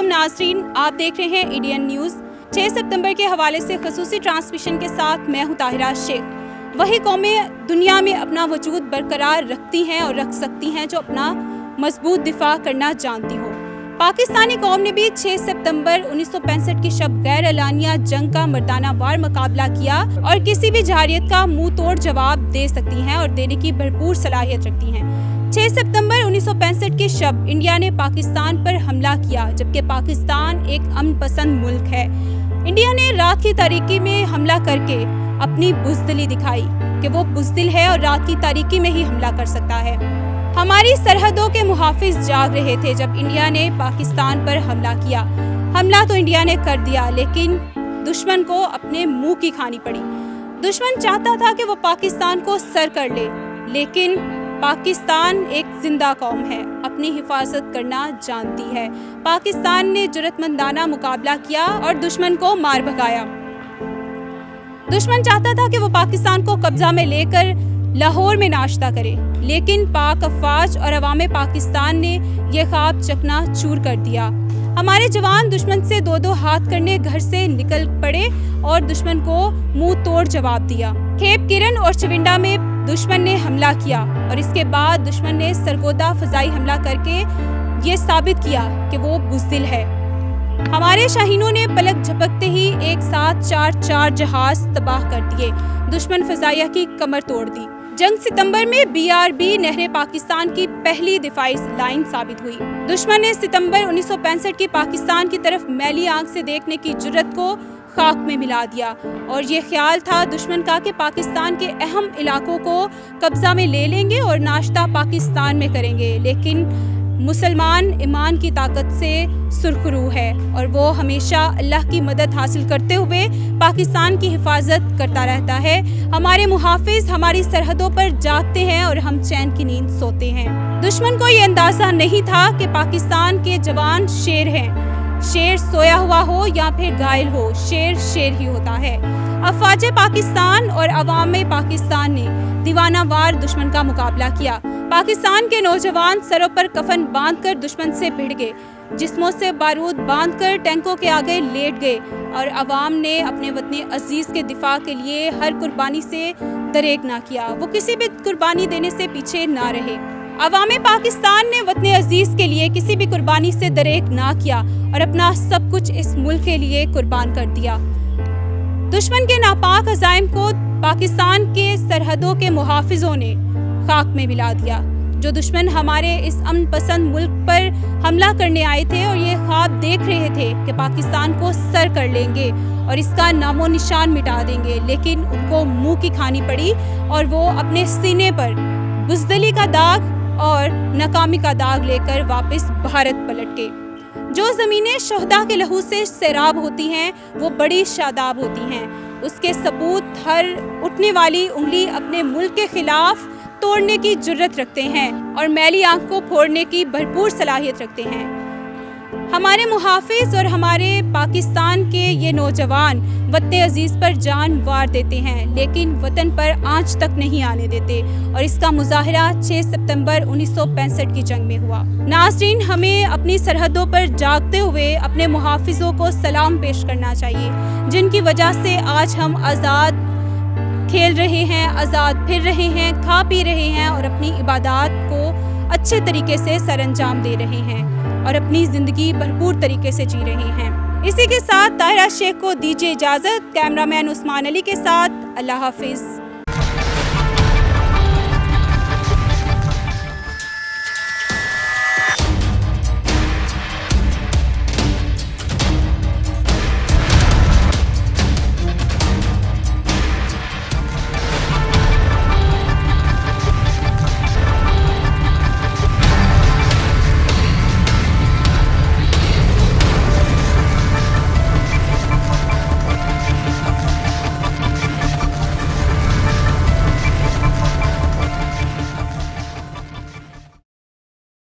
वालेकुम नाज़रीन, आप देख रहे हैं इंडियन न्यूज़। 6 सितंबर के हवाले से खसूसी ट्रांसमिशन के साथ मैं हूं ताहिरा शेख। वही कौमें दुनिया में अपना वजूद बरकरार रखती हैं और रख सकती हैं जो अपना मजबूत दिफा करना जानती हो। पाकिस्तानी कौम ने भी 6 सितंबर 1965 की शब गैर एलानिया जंग का मर्दाना वार मुकाबला किया और किसी भी जारियत का मुंह तोड़ जवाब दे सकती हैं और देने की भरपूर सलाहियत रखती हैं। 6 सितंबर 1965 की शब इंडिया ने पाकिस्तान पर हमला किया, जबकि पाकिस्तान एक अमन पसंद मुल्क है। इंडिया ने रात की तारीकी में हमला करके अपनी बुज़दिली दिखाई कि वो बुज़दिल है और रात की तारीकी में ही हमला कर सकता है। हमारी सरहदों के मुहाफिज जाग रहे थे जब इंडिया ने पाकिस्तान पर हमला किया। हमला तो इंडिया ने कर दिया, लेकिन दुश्मन को अपने मुंह की खानी पड़ी। दुश्मन चाहता था कि वो पाकिस्तान को सर कर ले, लेकिन पाकिस्तान एक जिंदा कौम है, अपनी हिफाजत करना जानती है। पाकिस्तान ने जुर्रतमंदाना मुकाबला किया और दुश्मन को मार भगाया। दुश्मन चाहता था कि वो पाकिस्तान को कब्जा में लेकर लाहौर में नाश्ता करे, लेकिन पाक अफवाज और अवाम पाकिस्तान ने यह ख्वाब चकनाचूर कर दिया। हमारे जवान दुश्मन से दो दो हाथ करने घर से निकल पड़े और दुश्मन को मुंह तोड़ जवाब दिया। खेप किरण और चविंडा में दुश्मन ने हमला किया और इसके बाद दुश्मन ने सरगोदा फजाई हमला करके ये साबित किया कि वो बुज़दिल है। हमारे शाहीनों ने पलक झपकते ही एक साथ चार जहाज तबाह कर दिए। दुश्मन फजाइया की कमर तोड़ दी। जंग सितंबर में BRB नहरे पाकिस्तान की पहली दिफाई लाइन साबित हुई। दुश्मन ने सितंबर 1965 की पाकिस्तान की तरफ मैली आंख से देखने की जुर्रत को खाक में मिला दिया और ये ख्याल था दुश्मन का कि पाकिस्तान के अहम इलाकों को कब्जा में ले लेंगे और नाश्ता पाकिस्तान में करेंगे। लेकिन मुसलमान ईमान की ताकत से सुरखरू है और वो हमेशा अल्लाह की मदद हासिल करते हुए पाकिस्तान की हिफाजत करता रहता है। हमारे मुहाफिज हमारी सरहदों पर जागते हैं और हम चैन की नींद सोते हैं। दुश्मन को ये अंदाज़ा नहीं था कि पाकिस्तान के जवान शेर हैं। शेर सोया हुआ हो या फिर घायल हो, शेर शेर ही होता है। अफवाज पाकिस्तान और अवाम पाकिस्तान ने दीवानावार दुश्मन का मुकाबला किया। पाकिस्तान के नौजवान सरों पर कफन बांधकर दुश्मन से भिड़ गए, जिस्मों से बारूद बांधकर टैंकों के आगे लेट गए और अवाम ने अपने वतन अजीज के दिफा के लिए हर कुर्बानी से दरेक ना किया। वो किसी भी कुर्बानी देने से पीछे ना रहे। अवाम पाकिस्तान ने वतन अजीज के लिए किसी भी कुर्बानी से दरेक ना किया और अपना सब कुछ इस मुल्क के लिए कुर्बान कर दिया। दुश्मन के नापाक अज़ाइम को पाकिस्तान के सरहदों के मुहाफिजों ने खाक में मिला दिया। जो दुश्मन हमारे इस अमन पसंद मुल्क पर हमला करने आए थे और ये ख्वाब देख रहे थे कि पाकिस्तान को सर कर लेंगे और इसका नामो निशान मिटा देंगे, लेकिन उनको मुंह की खानी पड़ी और वो अपने सीने पर बुज़दिली का दाग और नाकामी का दाग लेकर वापस भारत पलट गए। जो ज़मीनें शहदा के लहू से सैराब होती हैं वो बड़ी शादाब होती हैं। उसके सबूत हर उठने वाली उंगली अपने मुल्क के खिलाफ तोड़ने की जुर्रत रखते हैं और मैली आंख को फोड़ने की भरपूर सलाहियत रखते हैं। हमारे मुहाफिज और हमारे पाकिस्तान के ये नौजवान वतन अजीज पर जान वार देते हैं, लेकिन वतन पर आंच तक नहीं आने देते और इसका मुजाहरा 6 सितंबर 1965 की जंग में हुआ। नाज़रीन, हमें अपनी सरहदों पर जागते हुए अपने मुहाफिजों को सलाम पेश करना चाहिए, जिनकी वजह से आज हम आज़ाद खेल रहे हैं, आज़ाद फिर रहे हैं, खा पी रहे हैं और अपनी इबादत को अच्छे तरीके से सरअंजाम दे रहे हैं और अपनी ज़िंदगी भरपूर तरीके से जी रहे हैं। इसी के साथ ताहिरा शेख को दीजिए इजाज़त। कैमरामैन उस्मान अली के साथ अल्लाह हाफिज़।